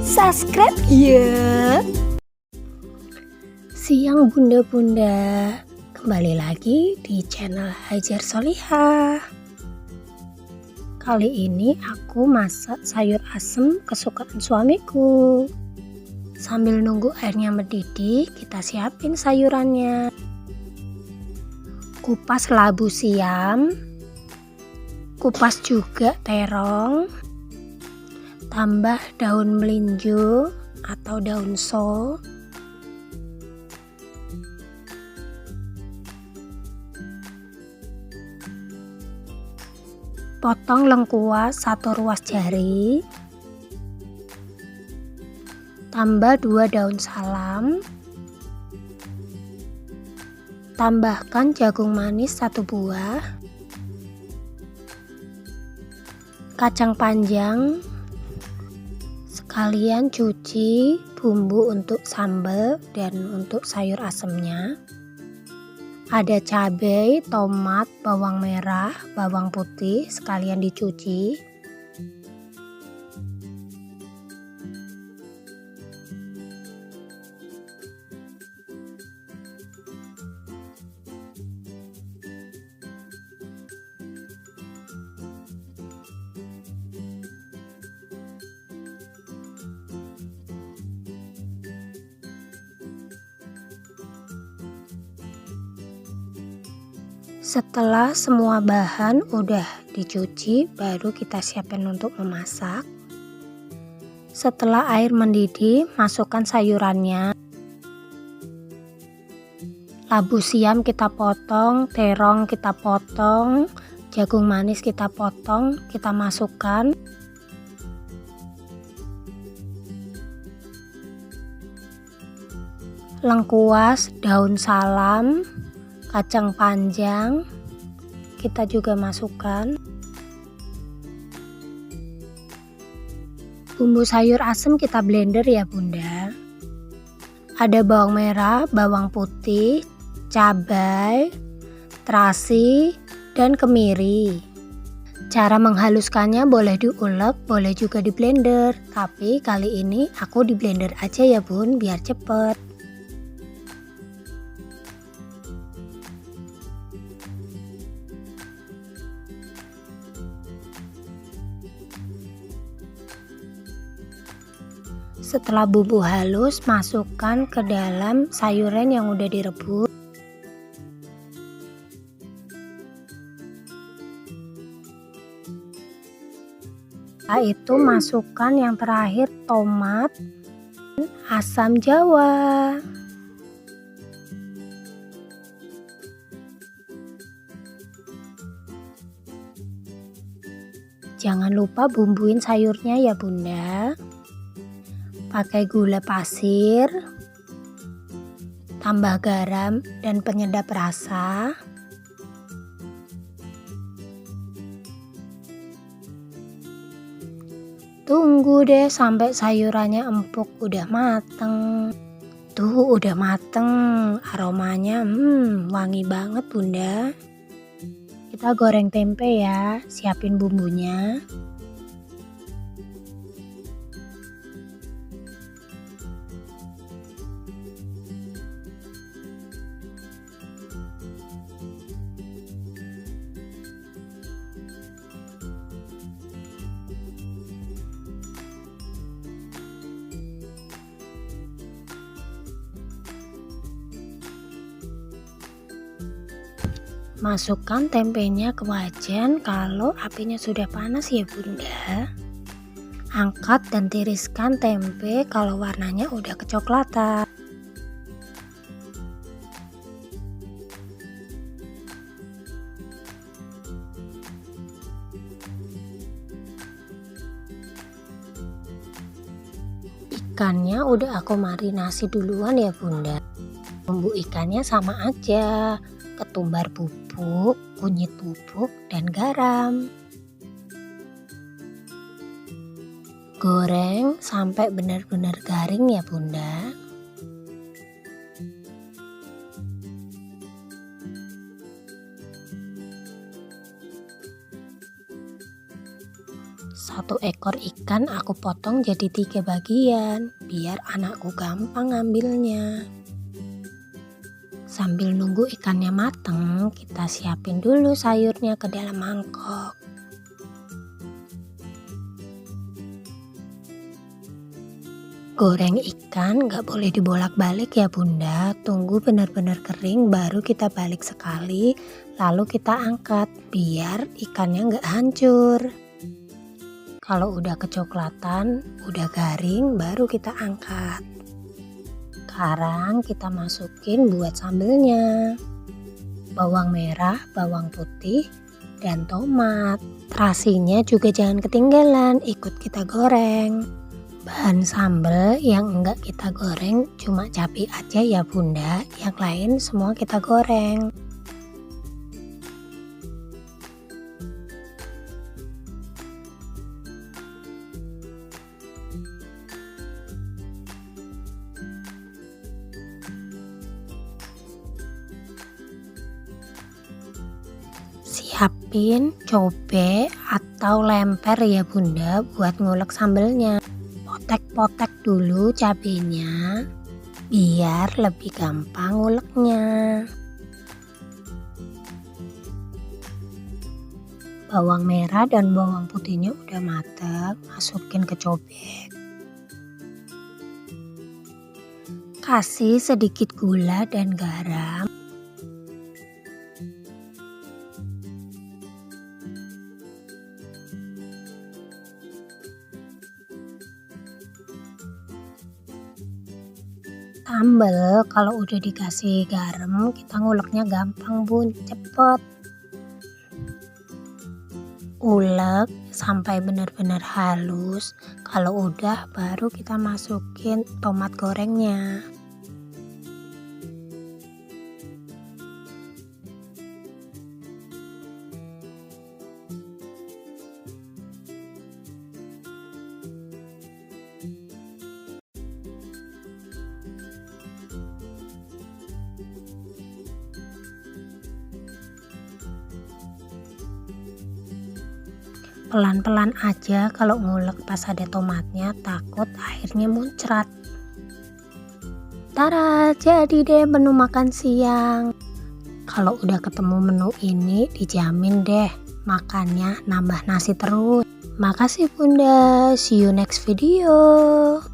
subscribe ya. Siang bunda-bunda, kembali lagi di channel Hajar Sholihah. Kali ini aku masak sayur asem kesukaan suamiku. Sambil nunggu airnya mendidih, kita siapin sayurannya. Kupas labu siam, kupas juga terong, tambah daun melinjo atau daun so, potong lengkuas 1 ruas jari, tambah 2 daun salam, tambahkan jagung manis 1 buah, kacang panjang, sekalian cuci bumbu untuk sambal dan untuk sayur asemnya. Ada cabai, tomat, bawang merah, bawang putih sekalian dicuci. Setelah semua bahan udah dicuci, baru kita siapin untuk memasak. Setelah air mendidih, masukkan sayurannya. Labu siam kita potong, terong kita potong, jagung manis kita potong, kita masukkan. Lengkuas, daun salam, kacang panjang kita juga masukkan. Bumbu sayur asem kita blender ya bunda. Ada bawang merah, bawang putih, cabai, terasi, dan kemiri. Cara menghaluskannya boleh diulek, boleh juga di blender, tapi kali ini aku di blender aja ya bun, biar cepet. Setelah bumbu halus, masukkan ke dalam sayuran yang udah direbus. Setelah itu masukkan yang terakhir tomat, asam jawa. Jangan lupa bumbuin sayurnya ya bunda. Pakai gula pasir, tambah garam dan penyedap rasa. Tunggu deh sampai sayurannya empuk, udah mateng. Tuh udah mateng, aromanya wangi banget bunda. Kita goreng tempe ya, siapin bumbunya. Masukkan tempenya ke wajan. Kalau apinya sudah panas ya bunda, angkat dan tiriskan tempe kalau warnanya udah kecoklatan. Ikannya udah aku marinasi duluan ya bunda. Bumbu ikannya sama aja, ketumbar bubuk, kunyit bubuk, dan garam. Goreng sampai benar-benar garing ya bunda. Satu ekor ikan aku potong jadi 3 bagian, biar anakku gampang ngambilnya. Sambil nunggu ikannya mateng, kita siapin dulu sayurnya ke dalam mangkok. Goreng ikan gak boleh dibolak-balik ya bunda, tunggu benar-benar kering baru kita balik sekali, lalu kita angkat biar ikannya gak hancur. Kalau udah kecoklatan, udah garing baru kita angkat. Sekarang kita masukin buat sambelnya. Bawang merah, bawang putih, dan tomat. Terasinya juga jangan ketinggalan, ikut kita goreng. Bahan sambal yang enggak kita goreng cuma cabai aja ya bunda, yang lain semua kita goreng. Siapin cobek atau lemper ya bunda buat ngulek sambelnya. Potek-potek dulu cabenya biar lebih gampang nguleknya. Bawang merah dan bawang putihnya udah matang, masukin ke cobek. Kasih sedikit gula dan garam. Sambal kalau udah dikasih garam kita nguleknya gampang bun, cepet. Ulek sampai benar-benar halus. Kalau udah baru kita masukin tomat gorengnya. Pelan-pelan aja kalau ngulek pas ada tomatnya, takut airnya muncrat. Tara, jadi deh menu makan siang. Kalau udah ketemu menu ini dijamin deh makannya nambah nasi terus. Makasih bunda, see you next video.